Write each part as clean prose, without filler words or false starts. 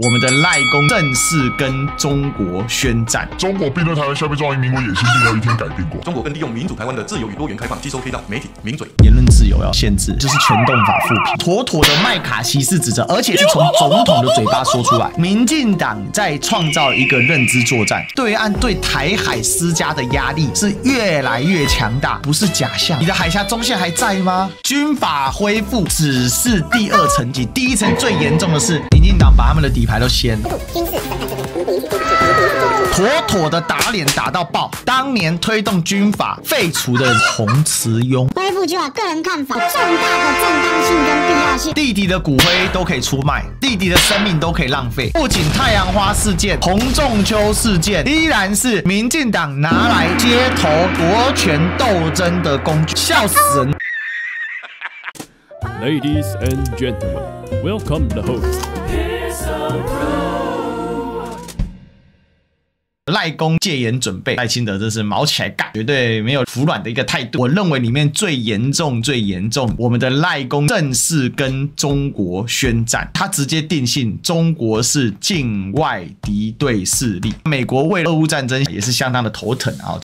我们的赖公正式跟中国宣战。中国并对台湾消灭中华民国野心并没有一天改变过。中国更利用民主台湾的自由与多元开放，吸收黑道、媒体、名嘴。言论自由要限制，就是全动法复评，妥妥的麦卡锡式指责，而且是从总统的嘴巴说出来。民进党在创造一个认知作战，对岸对台海施加的压力是越来越强大，不是假象。你的海峡中线还在吗？军法恢复只是第二层级，第一层最严重的是民进党把他们的底牌都掀。妥妥的打脸打到爆！当年推动军法废除的洪慈庸，恢复军法个人看法，重大的正当性跟必要性。弟弟的骨灰都可以出卖，弟弟的生命都可以浪费。不仅太阳花事件、洪仲丘事件，依然是民进党拿来街头夺权斗争的工具，笑死人！ Ladies and gentlemen, welcome the host. 赖公戒严准备，赖清德这是毛起来干，绝对没有服软的一个态度。我认为里面最严重，我们的赖公正式跟中国宣战，他直接定性中国是境外敌对势力。美国为俄乌战争也是相当的头疼啊。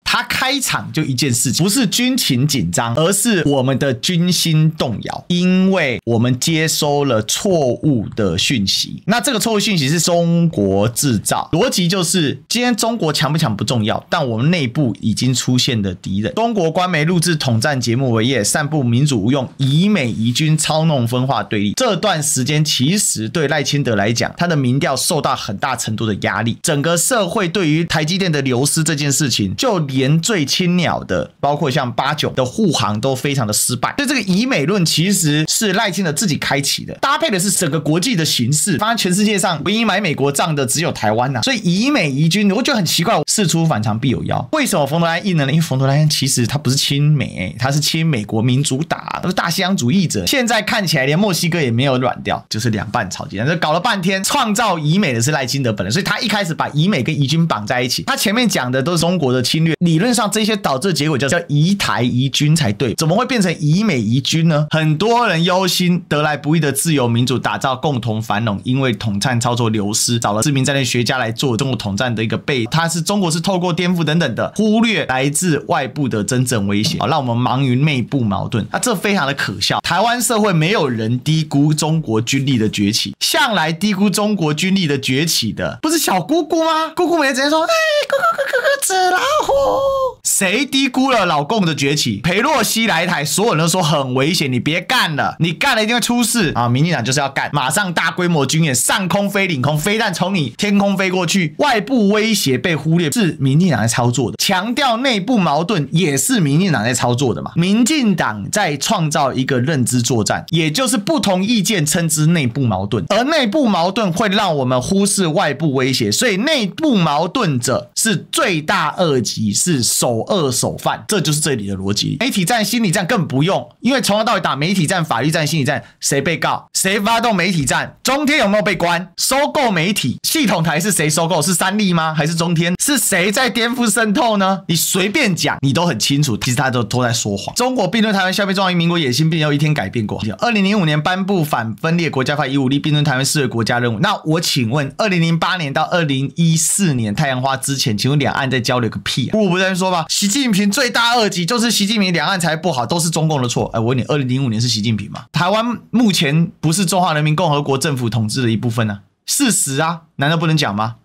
他开场就一件事情，不是军情紧张，而是我们的军心动摇，因为我们接收了错误的讯息。那这个错误讯息是中国制造，逻辑就是今天中国强不强不重要，但我们内部已经出现的敌人。中国官媒录制统战节目为业，散布民主无用，以美夷军操弄分化对立。这段时间其实对赖清德来讲，他的民调受到很大程度的压力，整个社会对于台积电的流失这件事情，就连最青鸟的，包括像8·9的护航都非常的失败，所以这个以美论其实是赖清德自己开启的，搭配的是整个国际的形势。发现全世界上唯一买美国账的只有台湾呐，所以以美夷军，我觉得很奇怪，事出反常必有妖。为什么冯德莱恩硬呢？因为冯德莱恩其实他不是亲美，他是亲美国民主党，他是大西洋主义者。现在看起来连墨西哥也没有软掉，就是两半吵架，这搞了半天，创造以美的是赖清德本人，所以他一开始把以美跟夷军绑在一起，他前面讲的都是中国的侵略，理论上这些导致的结果叫夷台夷军才对，怎么会变成以美夷军呢？很多人忧心得来不易的自由民主打造共同繁荣，因为统战操作流失，找了知名战略学家来做中国统战的一个中国是透过颠覆等等的，忽略来自外部的真正威胁，让我们忙于内部矛盾，这非常的可笑。台湾社会没有人低估中国军力的崛起，向来低估中国军力的崛起的不是小姑姑吗？姑姑每天直接说，哥纸老虎。谁低估了老共的崛起？裴洛西来台，所有人都说很危险，你别干了，你干了一定会出事啊！民进党就是要干，马上大规模军演，上空飞领空，飞弹从你天空飞过去，外部威胁被忽略，是民进党在操作的。强调内部矛盾也是民进党在操作的嘛。民进党在创造一个认知作战，也就是不同意见称之内部矛盾，而内部矛盾会让我们忽视外部威胁，所以内部矛盾者是罪大恶极，是首恶首犯，这就是这里的逻辑。媒体战、心理战更不用，因为从头到尾打媒体战、法律战、心理战，谁被告？谁发动媒体战？中天有没有被关？收购媒体系统台是谁收购？是三立吗？还是中天？是谁在颠覆渗透呢？你随便讲，你都很清楚，其实他都在说谎。中国并对台湾消灭中华民国野心并没有一天改变过。2005年颁布反分裂国家法，以武力并对台湾视为国家任务。那我请问，2008年到2014年太阳花之前，请问两岸在交流个屁啊？不在说吧？习近平罪大恶极，就是习近平两岸才不好，都是中共的错。我问你，2005年是习近平吗？台湾目前不是中华人民共和国政府统治的一部分啊，事实啊，难道不能讲吗？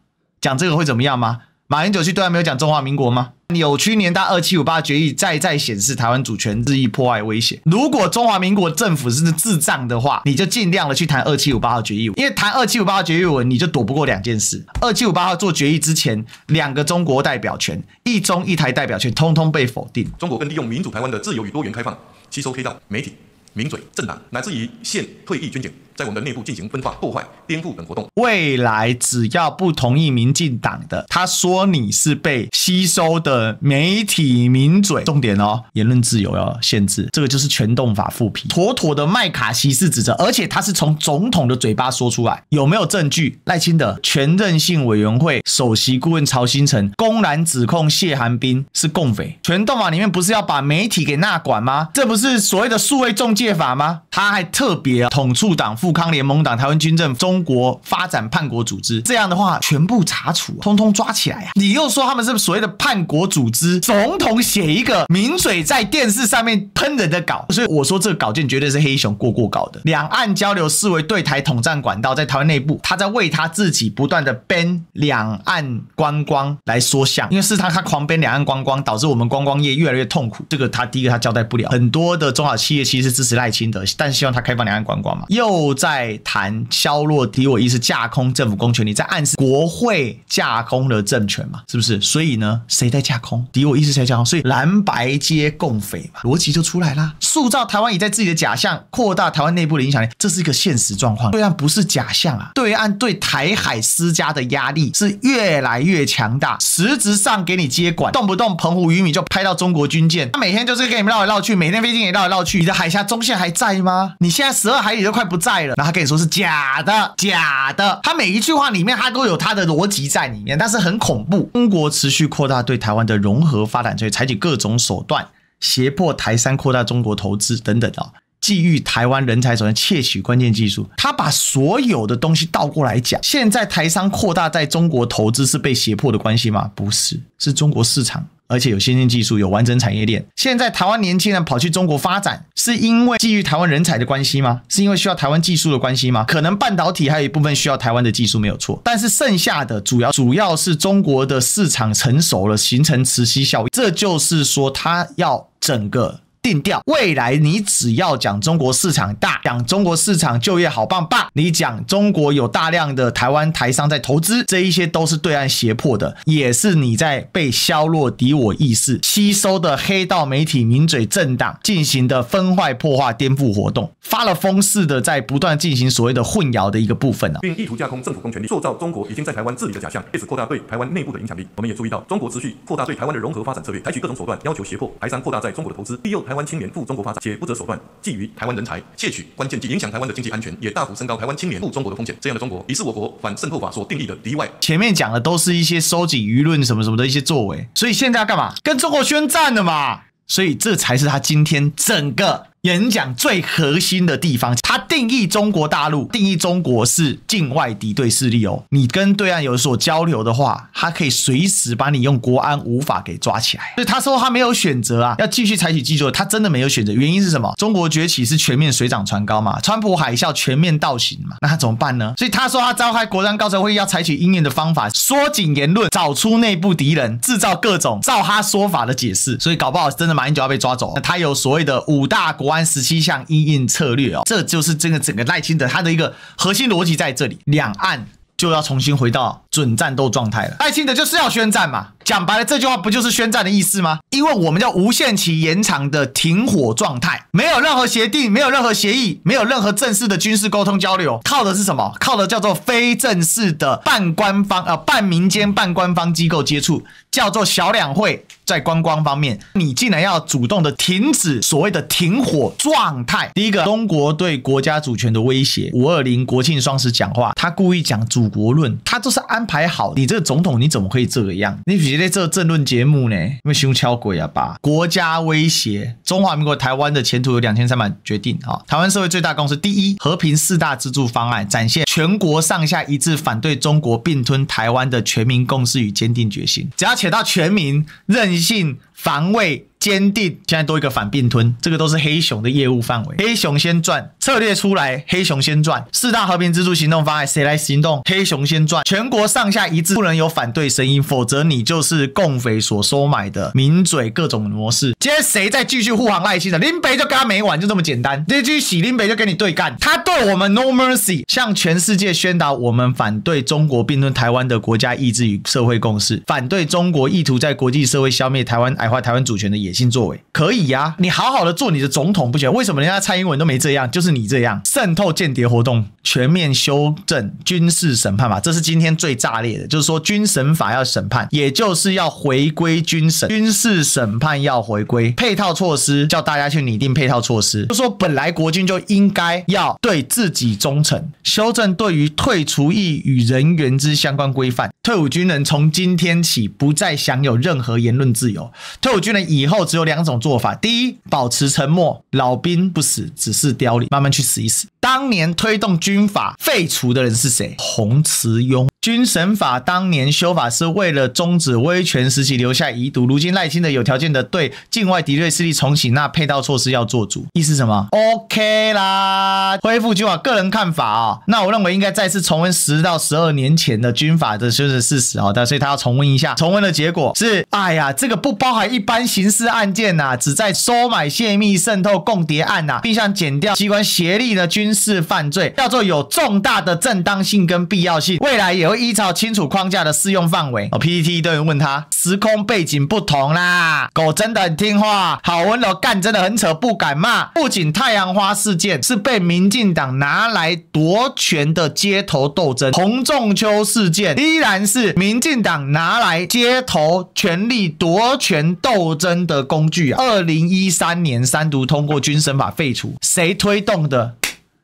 讲这个会怎么样吗？马英九去对岸没有讲中华民国吗？扭曲年代2758决议再显示台湾主权日益破坏威胁。如果中华民国政府是智障的话，你就尽量的去谈2758号决议，因为谈2758号决议文，你就躲不过两件事。2758号做决议之前，2个中国代表权、一中一台代表权，通通被否定。中国更利用民主台湾的自由与多元开放，吸收黑道、媒体、名嘴、政党，乃至于现退役军警，在我们的内部进行分化、破坏、颠覆等活动。未来只要不同意民进党的，他说你是被吸收的媒体名嘴，重点哦，言论自由要限制，这个就是全动法复辟，妥妥的麦卡锡式指责，而且他是从总统的嘴巴说出来，有没有证据？赖清德全任性委员会首席顾问曹兴诚公然指控谢寒冰是共匪，全动法里面不是要把媒体给纳管吗？这不是所谓的数位中介法吗？他还特别统促党、富康联盟党、台湾军政、中国发展叛国组织，这样的话全部查处，通通抓起来啊！你又说他们是所谓的叛国组织，总统写一个名嘴在电视上面喷人的稿，所以我说这个稿件绝对是黑熊过稿的。两岸交流视为对台统战管道，在台湾内部，他在为他自己不断的编两岸观光来说项，因为是他狂编两岸观光，导致我们观光业越来越痛苦。这个他第一个他交代不了，很多的中小企业其实是支持赖清德，但希望他开放两岸观光嘛，又在谈削弱敌我意识，架空政府公权力，在暗示国会架空了政权嘛，是不是？所以呢，谁在架空？敌我意识谁在架空？所以蓝白皆共匪嘛，逻辑就出来啦。塑造台湾以在自己的假象，扩大台湾内部的影响力，这是一个现实状况。对岸不是假象啊，对岸对台海施加的压力是越来越强大，实质上给你接管，动不动澎湖渔民就拍到中国军舰，他每天就是给你们绕来绕去，每天飞机给你绕来绕去，你的海峡中线还在吗？你现在12海里都快不在了，然后他跟你说是假的，假的，他每一句话里面他都有他的逻辑在里面，但是很恐怖。中国持续扩大对台湾的融合发展，所以采取各种手段胁迫台商扩大中国投资等等哦，觊觎台湾人才手段，窃取关键技术。他把所有的东西倒过来讲，现在台商扩大在中国投资是被胁迫的关系吗？不是，是中国市场而且有先进技术，有完整产业链。现在台湾年轻人跑去中国发展，是因为基于台湾人才的关系吗？是因为需要台湾技术的关系吗？可能半导体还有一部分需要台湾的技术没有错，但是剩下的主要是中国的市场成熟了，形成磁吸效应。这就是说，它要整个定调，未来你只要讲中国市场大，讲中国市场就业好棒棒，你讲中国有大量的台湾台商在投资，这一些都是对岸胁迫的，也是你在被削弱敌我意识吸收的黑道媒体名嘴政党进行的分坏破坏颠覆活动，发了疯似的在不断进行所谓的混淆的一个部分并意图架空政府公权力，塑造中国已经在台湾治理的假象，借此扩大对台湾内部的影响力。我们也注意到，中国持续扩大对台湾的融合发展策略，采取各种手段要求胁迫台商扩大在中国的投资，利诱台湾青年赴中国发展，且不择手段觊觎台湾人才，窃取关键技，影响台湾的经济安全，也大幅升高台湾青年赴中国的风险。这样的中国已是我国反渗透法所定义的敌外。前面讲的都是一些收紧舆论什么什么的一些作为，所以现在要干嘛？跟中国宣战了嘛。所以这才是他今天整个演讲最核心的地方。他定义中国大陆，定义中国是境外敌对势力哦。你跟对岸有所交流的话，他可以随时把你用国安无法给抓起来。所以他说他没有选择啊，要继续采取技术，他真的没有选择。原因是什么？中国崛起是全面水涨船高嘛，川普海啸全面倒行嘛，那他怎么办呢？所以他说他召开国安高层会议要采取因应的方法，缩紧言论，找出内部敌人，制造各种照他说法的解释。所以搞不好真的马英九要被抓走，他有所谓的5大国安17项因应策略哦，这就是整个赖清德他的一个核心逻辑在这里，两岸就要重新回到准战斗状态了。赖清德就是要宣战嘛，讲白了这句话不就是宣战的意思吗？因为我们叫无限期延长的停火状态，没有任何协定，没有任何协议，没有任何正式的军事沟通交流，靠的是什么？靠的叫做非正式的半官方半民间半官方机构接触，叫做小两会。在观光方面，你竟然要主动的停止所谓的停火状态。第一个，中国对国家主权的威胁，520国庆双十讲话，他故意讲祖国论，他都是安排好。你这个总统你怎么可以这个样？你觉得这政论节目呢？因为胸敲鬼啊吧？国家威胁，中华民国台湾的前途由2300决定啊！台湾社会最大共识，第一，和平4大支柱方案，展现全国上下一致反对中国并吞台湾的全民共识与坚定决心。只要扯到全民韧性、防卫、坚定，现在多一个反并吞，这个都是黑熊的业务范围。黑熊先赚，策略出来，黑熊先赚。4大和平支柱行动方案，谁来行动？黑熊先赚。全国上下一致，不能有反对声音，否则你就是共匪所收买的名嘴各种模式。今天谁再继续护航赖清德，林北就跟他没完，就这么简单。这继续洗林北就跟你对干，他对我们 no mercy， 向全世界宣导我们反对中国并吞台湾的国家意志与社会共识，反对中国意图在国际社会消灭台湾、矮化台湾主权的野野性作为？可以呀，你好好的做你的总统不行？为什么人家蔡英文都没这样，就是你这样？渗透间谍活动全面修正军事审判法，这是今天最炸裂的，就是说军审法要审判，也就是要回归军审，军事审判要回归，配套措施叫大家去拟定配套措施，就说本来国军就应该要对自己忠诚，修正对于退除役与人员之相关规范，退伍军人从今天起不再享有任何言论自由，退伍军人以后只有2种做法，第一，保持沉默，老兵不死只是凋零，慢慢去死一死。当年推动军法废除的人是谁？洪慈庸。军审法当年修法是为了终止威权时期留下遗毒，如今赖清德有条件的对境外敌对势力重启，那配套措施要做足。意思什么 ？OK 啦，恢复军法个人看法啊、那我认为应该再次重温10到12年前的军法的就是事实啊、所以他要重温一下。重温的结果是，哎呀，这个不包含一般刑事案件呐、只在收买、泄密、渗透、共谍案呐、并向检调机关协力的军事犯罪，叫做有重大的正当性跟必要性，未来也会依照清楚框架的适用范围。PTT 都有人问他，时空背景不同啦，狗真的很听话，好温柔，干真的很扯，不敢骂。不仅太阳花事件是被民进党拿来夺权的街头斗争，洪仲丘事件依然是民进党拿来街头权力夺权斗争的工具啊。2013年3读通过军审法废除，谁推动的？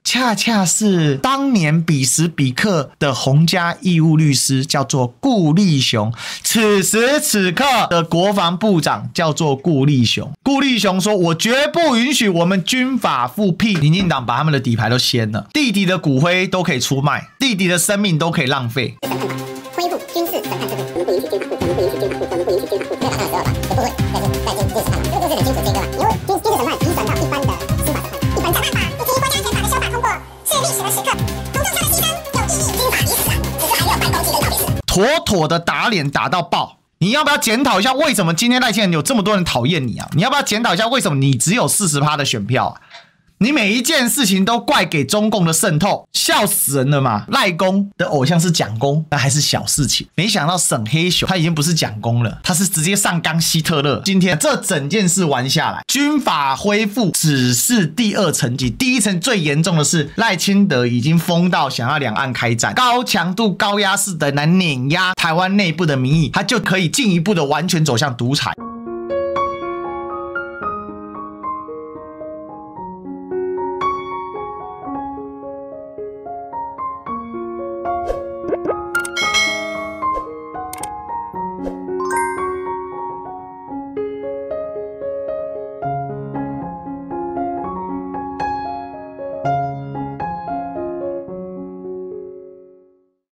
恰恰是当年彼时彼刻的洪家义务律师，叫做顾立雄。此时此刻的国防部长叫做顾立雄。顾立雄说：“我绝不允许我们军法复辟。”民进党把他们的底牌都掀了，弟弟的骨灰都可以出卖，弟弟的生命都可以浪费。恢复军事审判制度，我们不允许军法复，我们不允许军法复，我们不允许军法复。没有达到12法，也不会在军事审判了。这个故事很清楚这个嘛，因为军事审判提审到一般的司法审判，一般审判法以及国家安全法的修法通过，是历史的时刻。洪仲丘的牺牲有意义，军法已死啊，只是还没有办公机跟告别式。妥妥的打脸打到爆。你要不要检讨一下，为什么今天赖清德有这么多人讨厌你啊？你要不要检讨一下，为什么你只有40%的选票啊？你每一件事情都怪给中共的渗透，笑死人了嘛！赖公的偶像是蒋公，那还是小事情。没想到沈黑熊他已经不是蒋公了，他是直接上纲希特勒。今天这整件事玩下来，军法恢复只是第2层级，第1层最严重的是赖清德已经疯到想要两岸开战，高强度、高压式的来碾压台湾内部的民意，他就可以进一步的完全走向独裁。